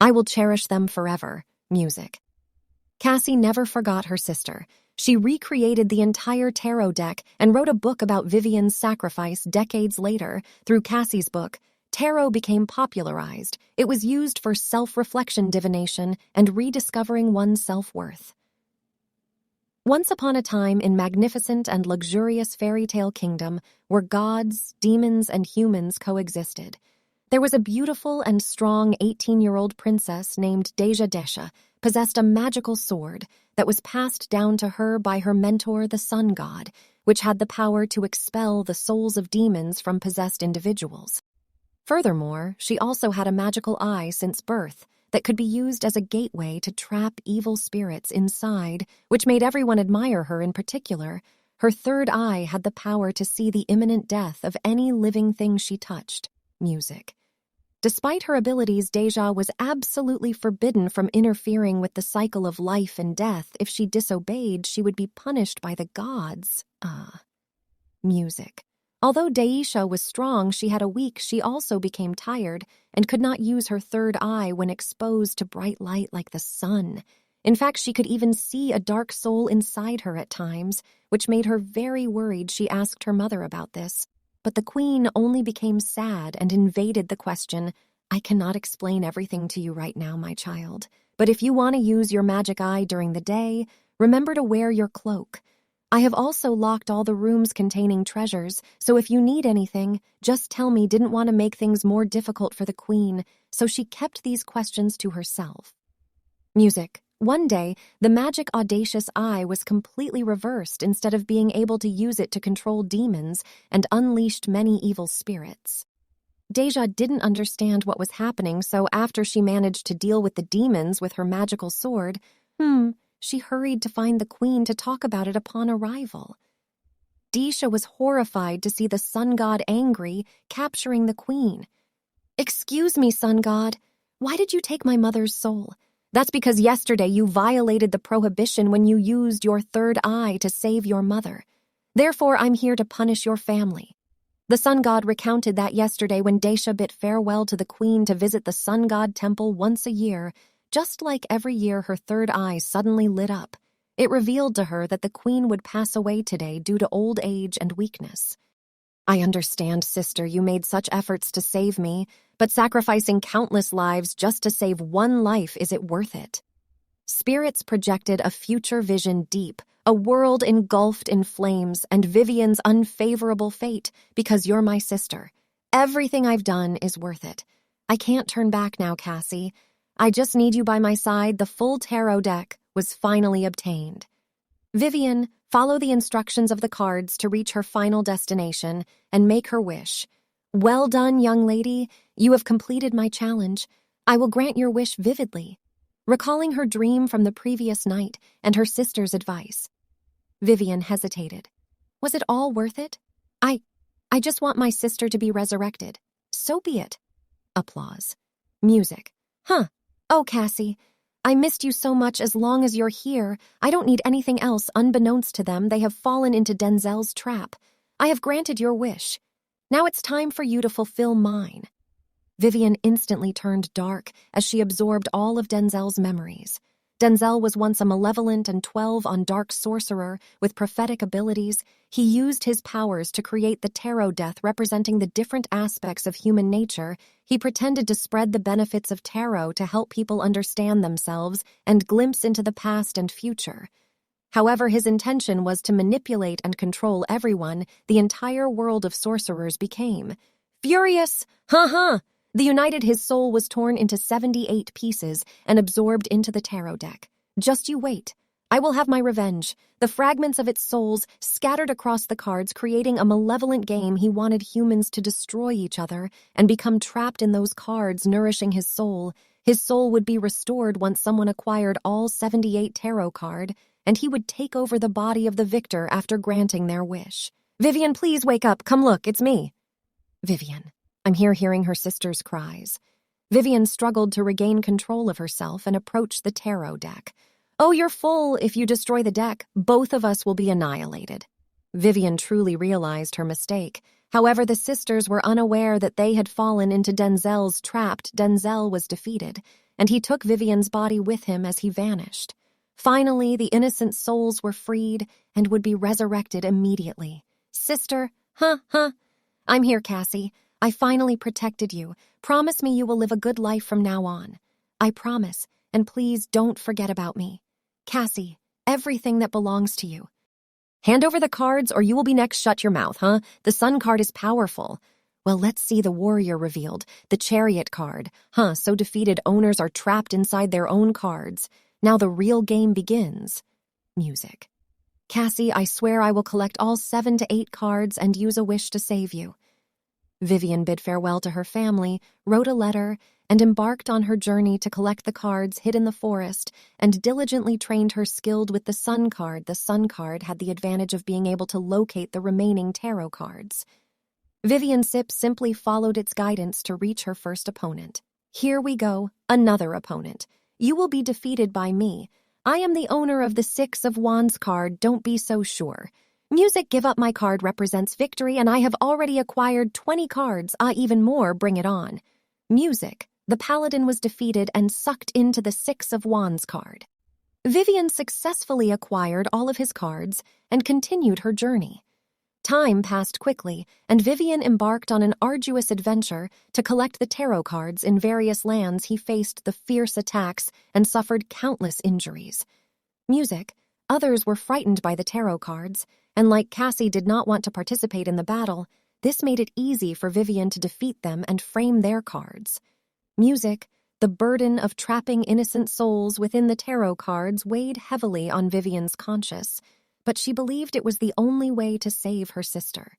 I will cherish them forever. Music. Cassie never forgot her sister. She recreated the entire tarot deck and wrote a book about Vivian's sacrifice decades later. Through Cassie's book, tarot became popularized. It was used for self-reflection divination and rediscovering one's self-worth. Once upon a time in magnificent and luxurious fairy tale kingdom where gods, demons, and humans coexisted, there was a beautiful and strong 18-year-old princess named Deja Desha, possessed a magical sword that was passed down to her by her mentor, the sun god, which had the power to expel the souls of demons from possessed individuals. Furthermore, she also had a magical eye since birth that could be used as a gateway to trap evil spirits inside, which made everyone admire her in particular. Her third eye had the power to see the imminent death of any living thing she touched. Music. Despite her abilities, Deja was absolutely forbidden from interfering with the cycle of life and death. If she disobeyed, she would be punished by the gods. Music. Although Deisha was strong, she had a weak. She also became tired and could not use her third eye when exposed to bright light like the sun. In fact, she could even see a dark soul inside her at times, which made her very worried. She asked her mother about this. But the queen only became sad and invaded the question. I cannot explain everything to you right now, my child. But if you want to use your magic eye during the day, remember to wear your cloak. I have also locked all the rooms containing treasures, so if you need anything, just tell me. Didn't want to make things more difficult for the queen, so she kept these questions to herself. Music. One day, the magic audacious eye was completely reversed instead of being able to use it to control demons and unleashed many evil spirits. Deja didn't understand what was happening, so after she managed to deal with the demons with her magical sword, she hurried to find the queen to talk about it upon arrival. Deisha was horrified to see the sun god angry, capturing the queen. Excuse me, sun god, why did you take my mother's soul? That's because yesterday you violated the prohibition when you used your third eye to save your mother. Therefore, I'm here to punish your family. The sun god recounted that yesterday when Deisha bid farewell to the queen to visit the sun god temple once a year. Just like every year, her third eye suddenly lit up. It revealed to her that the queen would pass away today due to old age and weakness. I understand, sister, you made such efforts to save me, but sacrificing countless lives just to save one life, is it worth it? Spirits projected a future vision deep, a world engulfed in flames, and Vivian's unfavorable fate, because you're my sister. Everything I've done is worth it. I can't turn back now, Cassie. I just need you by my side. The full tarot deck was finally obtained. Vivian, follow the instructions of the cards to reach her final destination and make her wish. Well done, young lady. You have completed my challenge. I will grant your wish vividly. Recalling her dream from the previous night and her sister's advice, Vivian hesitated. Was it all worth it? I just want my sister to be resurrected. So be it. Applause. Music. Oh, Cassie, I missed you so much. As long as you're here, I don't need anything else. Unbeknownst to them, they have fallen into Denzel's trap. I have granted your wish. Now it's time for you to fulfill mine. Vivian instantly turned dark as she absorbed all of Denzel's memories. Denzel was once a malevolent and 12 on dark sorcerer with prophetic abilities. He used his powers to create the tarot deck representing the different aspects of human nature. He pretended to spread the benefits of tarot to help people understand themselves and glimpse into the past and future. However, his intention was to manipulate and control everyone. The entire world of sorcerers became furious. The united his soul was torn into 78 pieces and absorbed into the tarot deck. Just you wait. I will have my revenge. The fragments of its souls scattered across the cards, creating a malevolent game. He wanted humans to destroy each other and become trapped in those cards, nourishing his soul. His soul would be restored once someone acquired all 78 tarot cards, and he would take over the body of the victor after granting their wish. Vivian, please wake up. Come look, it's me. Vivian. I'm here hearing her sister's cries. Vivian struggled to regain control of herself and approached the tarot deck. Oh, you're full. If you destroy the deck, both of us will be annihilated. Vivian truly realized her mistake. However, the sisters were unaware that they had fallen into Denzel's trap. Denzel was defeated. and he took Vivian's body with him as he vanished. Finally, the innocent souls were freed and would be resurrected immediately. Sister, I'm here, Cassie. I finally protected you. Promise me you will live a good life from now on. I promise, and please don't forget about me. Cassie, everything that belongs to you. Hand over the cards or you will be next. Shut your mouth, huh? The sun card is powerful. Well, let's see the warrior revealed, the chariot card. So defeated owners are trapped inside their own cards. Now the real game begins. Music. Cassie, I swear I will collect all 7 to 8 cards and use a wish to save you. Vivian bid farewell to her family, wrote a letter, and embarked on her journey to collect the cards hid in the forest, and diligently trained her skilled with the sun card. The sun card had the advantage of being able to locate the remaining tarot cards. Vivian simply followed its guidance to reach her first opponent. Here we go, another opponent. You will be defeated by me. I am the owner of the 6 of Wands card, don't be so sure. Music, give up my card represents victory, and I have already acquired 20 cards, even more, bring it on. Music, the Paladin was defeated and sucked into the 6 of Wands card. Vivian successfully acquired all of his cards and continued her journey. Time passed quickly, and Vivian embarked on an arduous adventure to collect the tarot cards in various lands. He faced the fierce attacks and suffered countless injuries. Music, others were frightened by the tarot cards, and like Cassie did not want to participate in the battle, this made it easy for Vivian to defeat them and frame their cards. Music, the burden of trapping innocent souls within the tarot cards weighed heavily on Vivian's conscience, but she believed it was the only way to save her sister.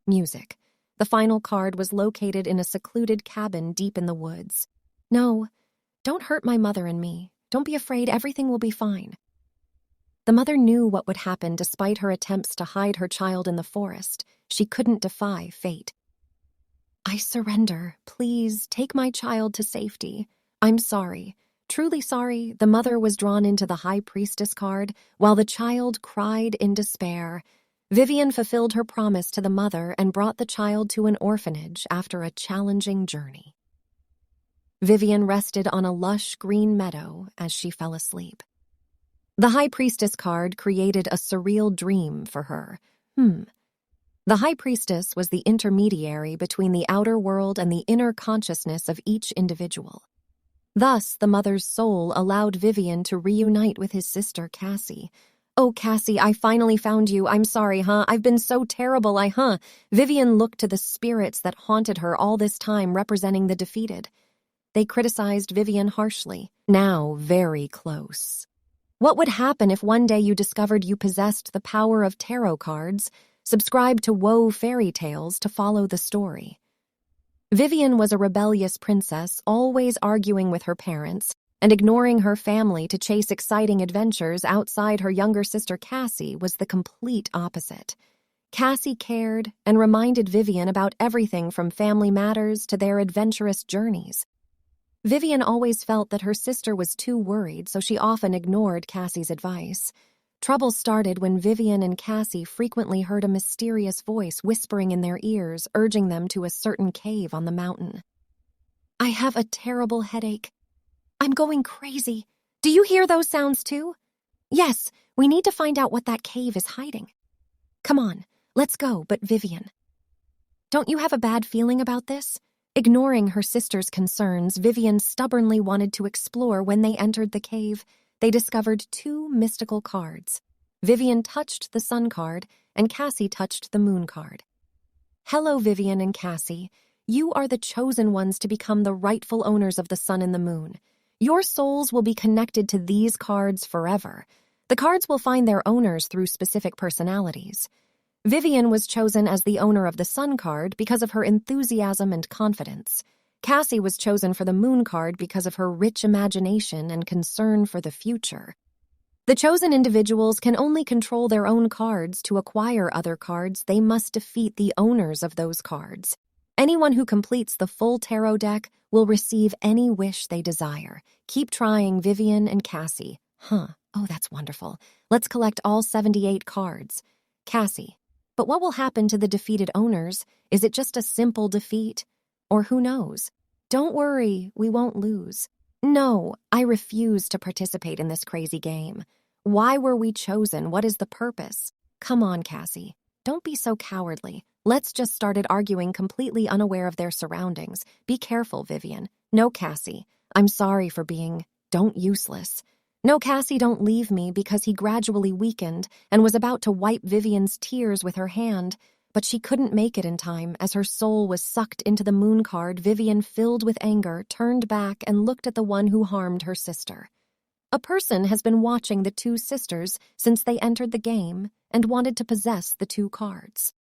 Music. The final card was located in a secluded cabin deep in the woods. No, don't hurt my mother and me. Don't be afraid, everything will be fine. The mother knew what would happen despite her attempts to hide her child in the forest. She couldn't defy fate. I surrender. Please, take my child to safety. I'm sorry. Truly sorry, the mother was drawn into the High Priestess card, while the child cried in despair. Vivian fulfilled her promise to the mother and brought the child to an orphanage after a challenging journey. Vivian rested on a lush green meadow as she fell asleep. The High Priestess card created a surreal dream for her. The High Priestess was the intermediary between the outer world and the inner consciousness of each individual. Thus, the mother's soul allowed Vivian to reunite with his sister, Cassie. Oh, Cassie, I finally found you. I'm sorry, I've been so terrible, Vivian looked to the spirits that haunted her all this time, representing the defeated. They criticized Vivian harshly, now very close. What would happen if one day you discovered you possessed the power of tarot cards? Subscribe to Woe Fairy Tales to follow the story. Vivian was a rebellious princess, always arguing with her parents and ignoring her family to chase exciting adventures outside her younger sister Cassie was the complete opposite. Cassie cared and reminded Vivian about everything from family matters to their adventurous journeys. Vivian always felt that her sister was too worried, so she often ignored Cassie's advice. Trouble started when Vivian and Cassie frequently heard a mysterious voice whispering in their ears, urging them to a certain cave on the mountain. I have a terrible headache. I'm going crazy. Do you hear those sounds too? Yes, we need to find out what that cave is hiding. Come on, let's go, but Vivian. Don't you have a bad feeling about this? Ignoring her sister's concerns, Vivian stubbornly wanted to explore. When they entered the cave, they discovered 2 mystical cards. Vivian touched the sun card, and Cassie touched the moon card. Hello, Vivian and Cassie. You are the chosen ones to become the rightful owners of the sun and the moon. Your souls will be connected to these cards forever. The cards will find their owners through specific personalities. Vivian was chosen as the owner of the sun card because of her enthusiasm and confidence. Cassie was chosen for the moon card because of her rich imagination and concern for the future. The chosen individuals can only control their own cards. To acquire other cards, they must defeat the owners of those cards. Anyone who completes the full tarot deck will receive any wish they desire. Keep trying, Vivian and Cassie. Oh, that's wonderful. Let's collect all 78 cards. Cassie, but what will happen to the defeated owners? Is it just a simple defeat? Or who knows? Don't worry, we won't lose. No, I refuse to participate in this crazy game. Why were we chosen? What is the purpose? Come on, Cassie. Don't be so cowardly. Let's just started arguing completely unaware of their surroundings. Be careful, Vivian. No, Cassie. I'm sorry for being useless. No, Cassie, don't leave me, because he gradually weakened and was about to wipe Vivian's tears with her hand. But she couldn't make it in time. As her soul was sucked into the moon card, Vivian, filled with anger, turned back and looked at the one who harmed her sister. A person has been watching the two sisters since they entered the game and wanted to possess the two cards.